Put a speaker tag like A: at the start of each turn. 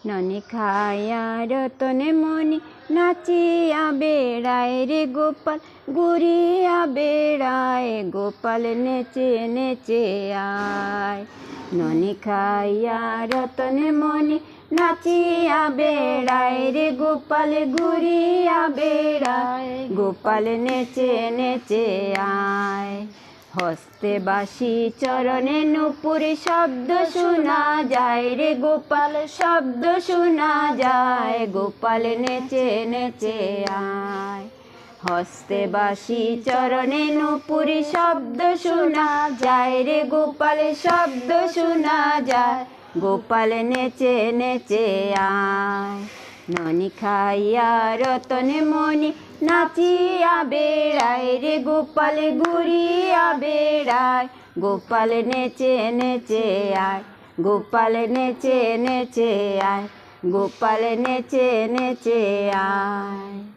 A: ননি খায়া রতনে মনি নাচিয়া বেড়ায় রে গোপাল ঘুরিয়া বেড়ায় গোপাল নেচে নেচে আয়। ননি খাইয়া রতনে মনি নাচিয়া বেড়ায় রে গোপাল ঘুরিয়া বেড়ায় গোপাল নেচে নেচে আয়। হস্তে বাঁশি চরণে নূপুর শব্দ শোনা যায় রে গোপাল শব্দ শোনা যায় গোপাল নেচে নেচে আয়। হস্তে বাঁশি চরণে নূপুর শব্দ শোনা যায় রে গোপাল শব্দ শোনা যায় গোপাল নেচে নেচে আয়। ননি খাইয়া রতনে মনি নাচিয়া বেড়ায় রে গোপাল ঘুরিয়া বেড়ায় গোপাল নেচে নেচে আয় গোপাল নেচে নেচে আয় গোপাল নেচে নেচে আয়।